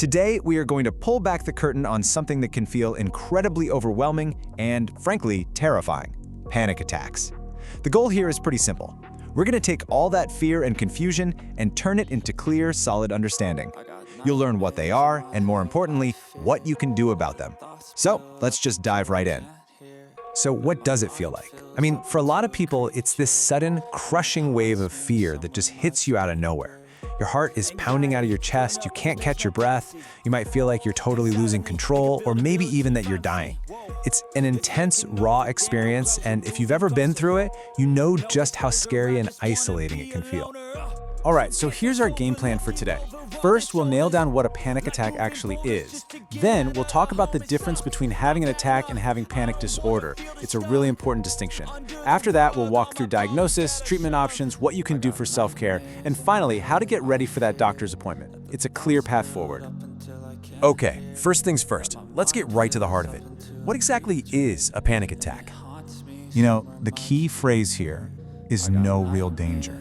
Today, we are going to pull back the curtain on something that can feel incredibly overwhelming and, frankly, terrifying: panic attacks. The goal here is pretty simple. We're going to take all that fear and confusion and turn it into clear, solid understanding. You'll learn what they are, and more importantly, what you can do about them. So, let's just dive right in. So what does it feel like? I mean, for a lot of people, it's this sudden, crushing wave of fear that just hits you out of nowhere. Your heart is pounding out of your chest, you can't catch your breath, you might feel like you're totally losing control, or maybe even that you're dying. It's an intense, raw experience, and if you've ever been through it, you know just how scary and isolating it can feel. All right, so here's our game plan for today. First, we'll nail down what a panic attack actually is. Then, we'll talk about the difference between having an attack and having panic disorder. It's a really important distinction. After that, we'll walk through diagnosis, treatment options, what you can do for self-care, and finally, how to get ready for that doctor's appointment. It's a clear path forward. Okay, first things first, let's get right to the heart of it. What exactly is a panic attack? You know, the key phrase here is no real danger.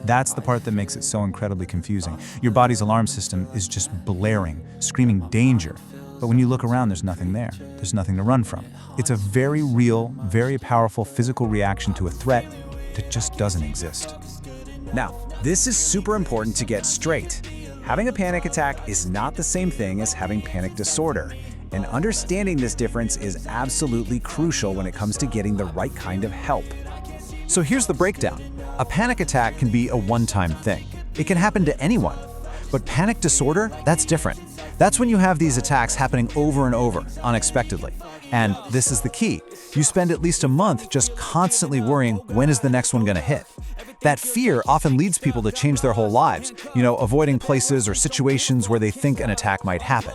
That's the part that makes it so incredibly confusing. Your body's alarm system is just blaring, screaming danger. But when you look around, there's nothing there. There's nothing to run from. It's a very real, very powerful physical reaction to a threat that just doesn't exist. Now, this is super important to get straight. Having a panic attack is not the same thing as having panic disorder. And understanding this difference is absolutely crucial when it comes to getting the right kind of help. So here's the breakdown. A panic attack can be a one-time thing. It can happen to anyone. But panic disorder, that's different. That's when you have these attacks happening over and over, unexpectedly. And this is the key. You spend at least a month just constantly worrying, when is the next one going to hit? That fear often leads people to change their whole lives, avoiding places or situations where they think an attack might happen.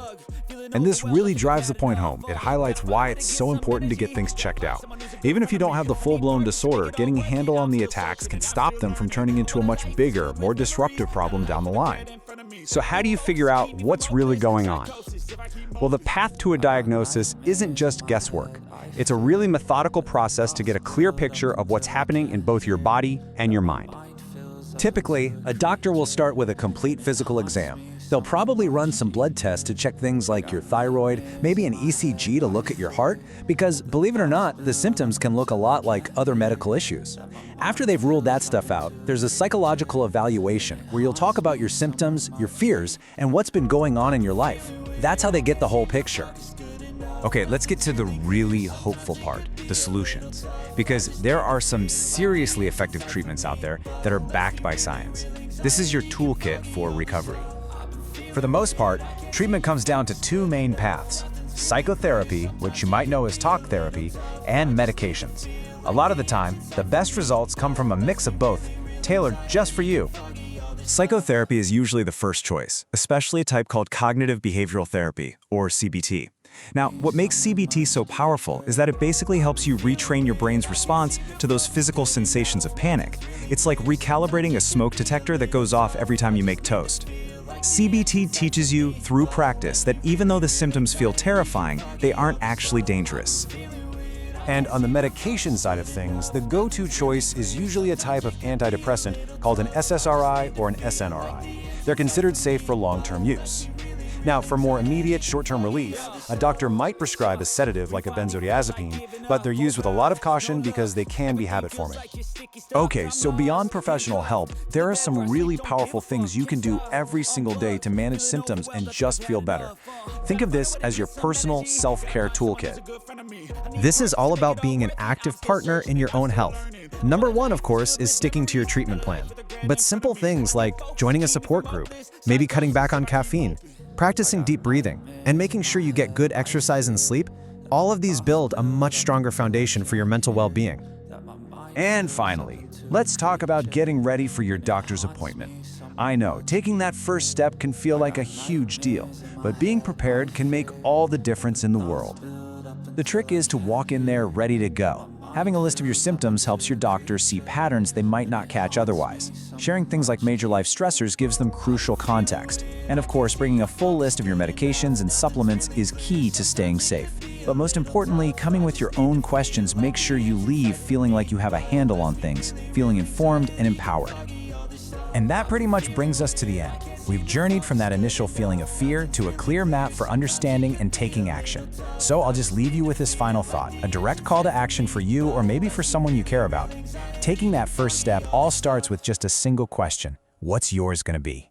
And this really drives the point home. It highlights why it's so important to get things checked out. Even if you don't have the full-blown disorder, getting a handle on the attacks can stop them from turning into a much bigger, more disruptive problem down the line. So how do you figure out what's really going on? Well, the path to a diagnosis isn't just guesswork. It's a really methodical process to get a clear picture of what's happening in both your body and your mind. Typically, a doctor will start with a complete physical exam. They'll probably run some blood tests to check things like your thyroid, maybe an ECG to look at your heart, because believe it or not, the symptoms can look a lot like other medical issues. After they've ruled that stuff out, there's a psychological evaluation where you'll talk about your symptoms, your fears, and what's been going on in your life. That's how they get the whole picture. Okay, let's get to the really hopeful part, the solutions. Because there are some seriously effective treatments out there that are backed by science. This is your toolkit for recovery. For the most part, treatment comes down to two main paths: psychotherapy, which you might know as talk therapy, and medications. A lot of the time, the best results come from a mix of both, tailored just for you. Psychotherapy is usually the first choice, especially a type called cognitive behavioral therapy, or CBT. Now, what makes CBT so powerful is that it basically helps you retrain your brain's response to those physical sensations of panic. It's like recalibrating a smoke detector that goes off every time you make toast. CBT teaches you through practice that even though the symptoms feel terrifying, they aren't actually dangerous. And on the medication side of things, the go-to choice is usually a type of antidepressant called an SSRI or an SNRI. They're considered safe for long-term use. Now, for more immediate short-term relief, a doctor might prescribe a sedative like a benzodiazepine, but they're used with a lot of caution because they can be habit-forming. Okay, so beyond professional help, there are some really powerful things you can do every single day to manage symptoms and just feel better. Think of this as your personal self-care toolkit. This is all about being an active partner in your own health. Number one, of course, is sticking to your treatment plan. But simple things like joining a support group, maybe cutting back on caffeine, practicing deep breathing, and making sure you get good exercise and sleep, all of these build a much stronger foundation for your mental well-being. And finally, let's talk about getting ready for your doctor's appointment. I know, taking that first step can feel like a huge deal, but being prepared can make all the difference in the world. The trick is to walk in there ready to go. Having a list of your symptoms helps your doctor see patterns they might not catch otherwise. Sharing things like major life stressors gives them crucial context. And of course, bringing a full list of your medications and supplements is key to staying safe. But most importantly, coming with your own questions makes sure you leave feeling like you have a handle on things, feeling informed and empowered. And that pretty much brings us to the end. We've journeyed from that initial feeling of fear to a clear map for understanding and taking action. So I'll just leave you with this final thought, a direct call to action for you or maybe for someone you care about. Taking that first step all starts with just a single question. What's yours going to be?